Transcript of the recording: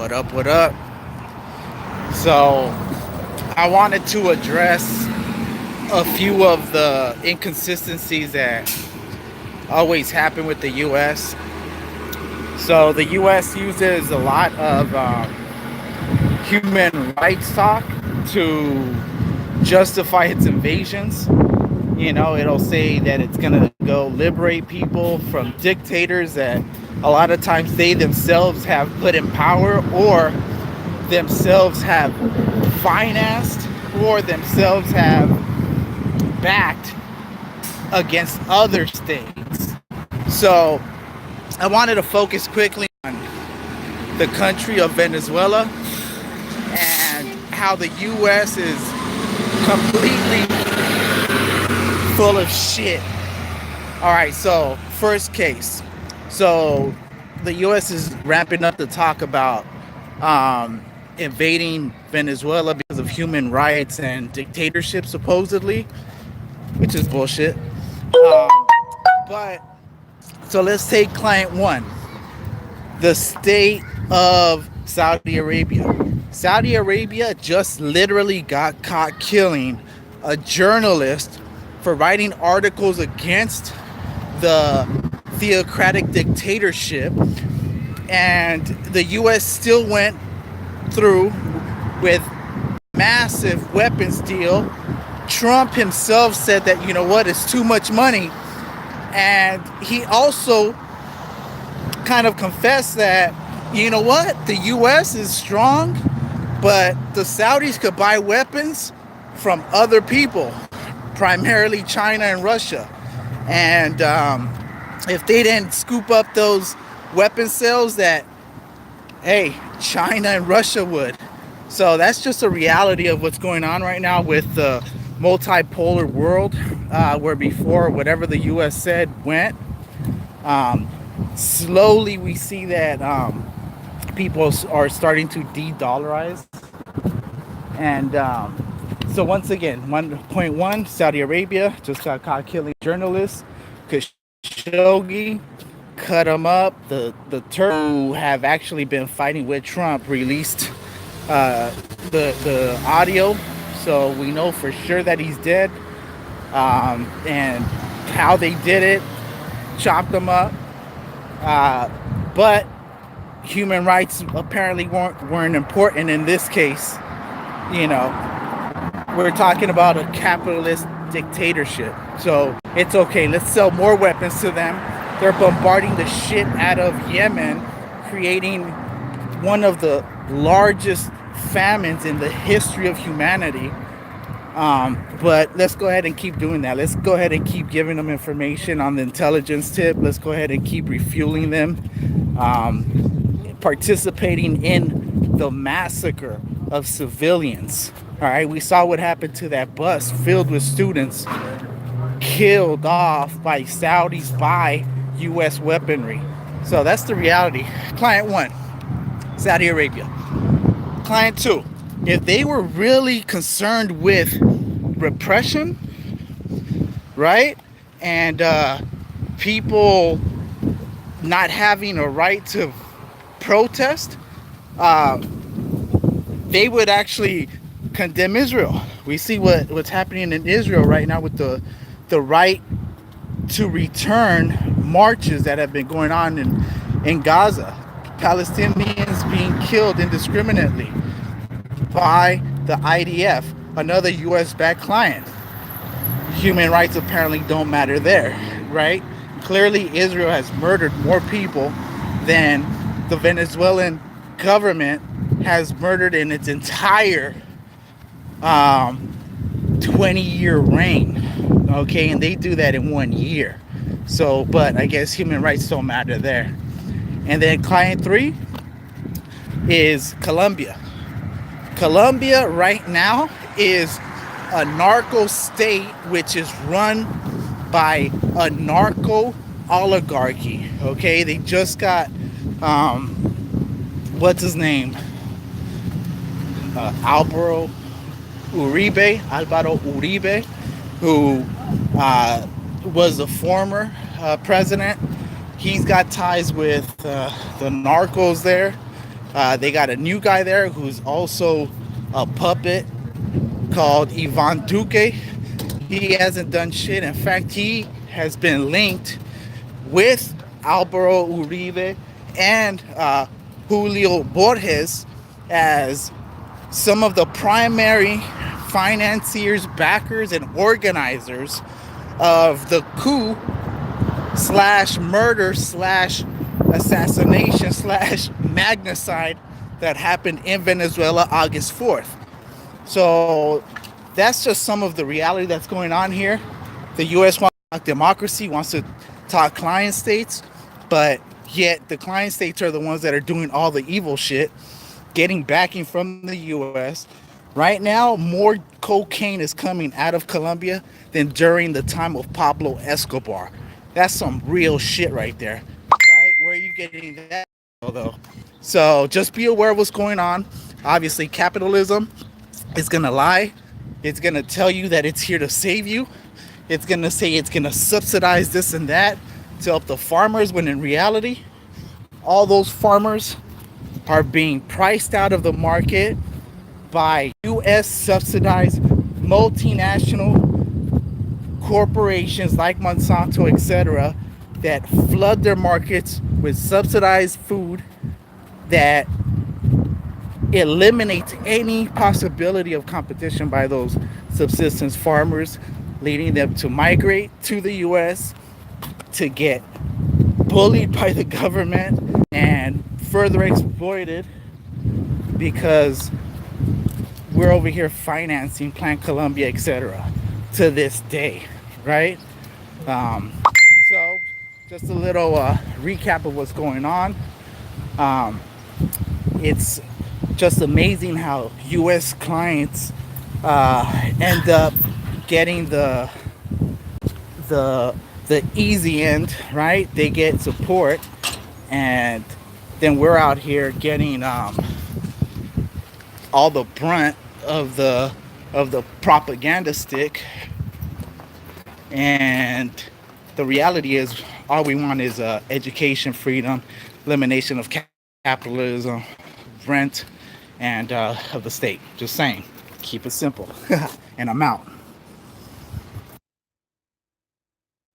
What up? What up? So, I wanted to address a few of the inconsistencies that always happen with the U.S. So, the U.S. uses a lot of human rights talk to justify its invasions. It'll say that it's going to go liberate people from dictators that a lot of times they themselves have put in power or themselves have financed or themselves have backed against other states. So I wanted to focus quickly on the country of Venezuela and how the US is completely full of shit. All right, so first case. So the US is ramping up the talk about invading Venezuela because of human rights and dictatorship, supposedly, which is bullshit. But so let's take client one, the state of Saudi Arabia. Saudi Arabia just literally got caught killing a journalist for writing articles against the theocratic dictatorship, and the US still went through with massive weapons deal. Trump himself said that, you know what, it's too much money. And he also kind of confessed that, you know what, the US is strong, but the Saudis could buy weapons from other people, primarily China and Russia. And if they didn't scoop up those weapon sales, that, hey, China and Russia would. So that's just a reality of what's going on right now with the multipolar world, where before whatever the US said went. Slowly we see that people are starting to de-dollarize. And so once again, 1.1, Saudi Arabia just got caught killing journalists. Khashoggi cut them up. The Turks, who have actually been fighting with Trump, released the audio, so we know for sure that he's dead. And how they did it, chopped them up. But human rights apparently weren't important in this case. We're talking about a capitalist dictatorship, so it's okay. Let's sell more weapons to them. They're bombarding the shit out of Yemen, creating one of the largest famines in the history of humanity. But let's go ahead and keep doing that. Let's go ahead and keep giving them information on the intelligence tip. Let's go ahead and keep refueling them, participating in the massacre of civilians. All right, we saw what happened to that bus filled with students killed off by Saudis by U.S. weaponry. So that's the reality. Client one, Saudi Arabia. Client two, if they were really concerned with repression, right, and people not having a right to protest, they would actually condemn Israel. We see what's happening in Israel right now with the right to return marches that have been going on in Gaza. Palestinians being killed indiscriminately by the IDF, another US-backed client. Human rights apparently don't matter there, right? Clearly, Israel has murdered more people than the Venezuelan government has murdered in its entire 20-year reign. Okay, and they do that in 1 year. So, but I guess human rights don't matter there. And then client three is Colombia. Colombia right now is a narco state which is run by a narco oligarchy. Okay, they just got what's his name, Alvaro Uribe, who was a former president. He's got ties with the narcos there. They got a new guy there who's also a puppet called Ivan Duque. He hasn't done shit. In fact, he has been linked with Alvaro Uribe and Julio Borges as some of the primary financiers, backers, and organizers of the coup slash murder slash assassination slash magnicide that happened in Venezuela August 4th. So that's just some of the reality that's going on here. The U.S. wants to talk democracy, wants to talk client states, but yet the client states are the ones that are doing all the evil shit, getting backing from the U.S. Right now, more cocaine is coming out of Colombia than during the time of Pablo Escobar. That's some real shit right there, right? Where are you getting that, though? So just be aware of what's going on. Obviously, capitalism is gonna lie. It's gonna tell you that it's here to save you. It's gonna say it's gonna subsidize this and that to help the farmers, when in reality, all those farmers are being priced out of the market by US subsidized multinational corporations like Monsanto, etc., that flood their markets with subsidized food that eliminates any possibility of competition by those subsistence farmers, leading them to migrate to the US to get bullied by the government and further exploited because we're over here financing Plant Colombia, etc. to this day, right? Um, so, just a little recap of what's going on. Um, it's just amazing how U.S. clients end up getting the the easy end, right? They get support, and then we're out here getting all the brunt of the propaganda stick. And the reality is, all we want is education, freedom, elimination of capitalism, rent, and of the state. Just saying, keep it simple. And I'm out.